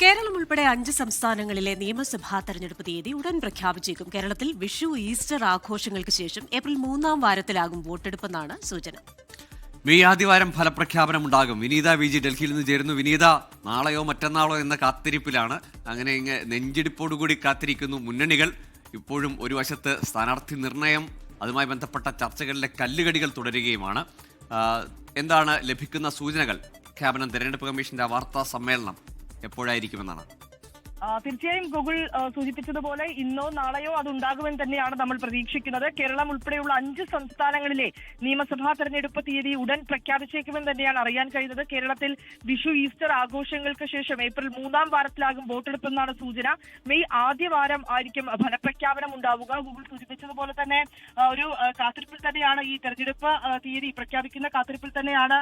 കേരളം ഉൾപ്പെടെ 5 സംസ്ഥാനങ്ങളിലെ നിയമസഭാ തെരഞ്ഞെടുപ്പ് തീയതി ഉടൻ പ്രഖ്യാപിച്ചേക്കും. കേരളത്തിൽ വിഷു, ഈസ്റ്റർ ആഘോഷങ്ങൾക്ക് ശേഷം ഏപ്രിൽ 3-ാം വാരത്തിലാകും വോട്ടെടുപ്പെന്നാണ് സൂചന. മെയ് ആദ്യവാരം ഫലപ്രഖ്യാപനമുണ്ടാകും. വിനീത വി.ജി. ഡൽഹിയിൽ നിന്ന് ചേരുന്നു. വിനീത, നാളെയോ മറ്റന്നാളോ എന്ന കാത്തിരിപ്പിലാണ്. അങ്ങനെ നെഞ്ചിടിപ്പോടുകൂടി കാത്തിരിക്കുന്നു മുന്നണികൾ. ഇപ്പോഴും ഒരു വശത്ത് സ്ഥാനാർത്ഥി നിർണയം, അതുമായി ബന്ധപ്പെട്ട ചർച്ചകളിലെ കല്ലുകടികൾ തുടരുകയുമാണ്. എന്താണ് ലഭിക്കുന്ന സൂചനകൾ? പ്രഖ്യാപനം, തെരഞ്ഞെടുപ്പ് കമ്മീഷന്റെ വാർത്താ സമ്മേളനം എപ്പോഴായിരിക്കുമെന്നാണ്? തീർച്ചയായും ഗൂഗിൾ സൂചിപ്പിച്ചതുപോലെ ഇന്നോ നാളെയോ അതുണ്ടാകുമെന്ന് തന്നെയാണ് നമ്മൾ പ്രതീക്ഷിക്കുന്നത്. കേരളം ഉൾപ്പെടെയുള്ള 5 സംസ്ഥാനങ്ങളിലെ നിയമസഭാ തെരഞ്ഞെടുപ്പ് തീയതി ഉടൻ പ്രഖ്യാപിച്ചേക്കുമെന്ന് തന്നെയാണ് അറിയാൻ കഴിയുന്നത്. കേരളത്തിൽ വിഷു, ഈസ്റ്റർ ആഘോഷങ്ങൾക്ക് ശേഷം ഏപ്രിൽ 3-ാം വാരത്തിലാകും വോട്ടെടുപ്പെന്നാണ് സൂചന. മെയ് ആദ്യവാരം ആയിരിക്കും ഫലപ്രഖ്യാപനം ഉണ്ടാവുക. ഗൂഗിൾ സൂചിപ്പിച്ചതുപോലെ തന്നെ ഒരു കാത്തിരിപ്പിൽ തന്നെയാണ് ഈ തെരഞ്ഞെടുപ്പ് തീയതി പ്രഖ്യാപിക്കുന്ന കാത്തിരിപ്പിൽ തന്നെയാണ്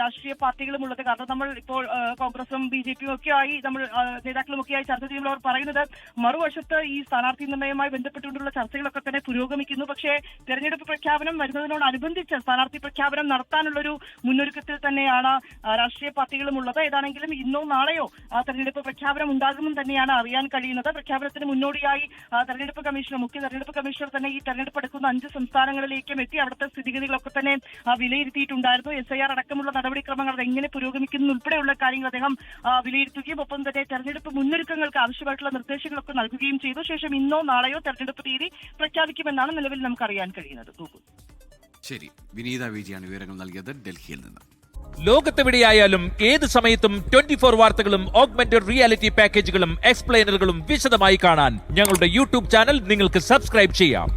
രാഷ്ട്രീയ പാർട്ടികളും ഉള്ളത്. കാരണം നമ്മൾ ഇപ്പോൾ കോൺഗ്രസും BJP ഒക്കെ ആയി നമ്മൾ നേതാക്കളും ചർച്ച ചെയ്യുമ്പോൾ അവർ പറയുന്നത് മറുവശത്ത് ഈ സ്ഥാനാർത്ഥി നിർണയവുമായി ബന്ധപ്പെട്ടുകൊണ്ടുള്ള ചർച്ചകളൊക്കെ തന്നെ പുരോഗമിക്കുന്നു. പക്ഷേ തെരഞ്ഞെടുപ്പ് പ്രഖ്യാപനം വരുന്നതിനോടനുബന്ധിച്ച് സ്ഥാനാർത്ഥി പ്രഖ്യാപനം നടത്താനുള്ളൊരു മുന്നൊരുക്കത്തിൽ തന്നെയാണ് രാഷ്ട്രീയ പാർട്ടികളും ഉള്ളത്. ഏതാണെങ്കിലും ഇന്നോ നാളെയോ തെരഞ്ഞെടുപ്പ് പ്രഖ്യാപനം ഉണ്ടാകുമെന്ന് തന്നെയാണ് അറിയാൻ കഴിയുന്നത്. പ്രഖ്യാപനത്തിന് മുന്നോടിയായി തെരഞ്ഞെടുപ്പ് കമ്മീഷണർ, മുഖ്യ തെരഞ്ഞെടുപ്പ് കമ്മീഷണർ തന്നെ ഈ തെരഞ്ഞെടുപ്പ് എടുക്കുന്ന 5 സംസ്ഥാനങ്ങളിലേക്കും എത്തി അവിടുത്തെ സ്ഥിതിഗതികളൊക്കെ തന്നെ വിലയിരുത്തിയിട്ടുണ്ടായിരുന്നു. SIR അടക്കമുള്ള നടപടിക്രമങ്ങൾ അതെങ്ങനെ പുരോഗമിക്കുന്നു ഉൾപ്പെടെയുള്ള കാര്യങ്ങൾ അദ്ദേഹം വിലയിരുത്തുകയും ഒപ്പം തന്നെ തെരഞ്ഞെടുപ്പ് മുന്നൊരുക്കങ്ങൾക്ക് ആവശ്യമായിട്ടുള്ള നിർദ്ദേശങ്ങളൊക്കെ നൽകുകയും ചെയ്തു. ശേഷം ഇന്നോ നാളെയോ തെരഞ്ഞെടുപ്പ് തീയതി പ്രഖ്യാപിക്കുമെന്നാണ് നിലവിൽ നമുക്ക് അറിയാൻ കഴിയുന്നത്. ശരി, വിനീത വിജിയാണ് വിവരങ്ങൾ നൽകിയത് ഡൽഹിയിൽ നിന്ന്. ലോകത്തെവിടെയായാലും ഏത് സമയത്തും 24 വാർത്തകളും ഓഗ്മെന്റഡ് റിയാലിറ്റി പാക്കേജുകളും എക്സ്പ്ലെയിനറുകളും വിശദമായി കാണാൻ ഞങ്ങളുടെ YouTube ചാനൽ നിങ്ങൾക്ക് സബ്സ്ക്രൈബ് ചെയ്യാം.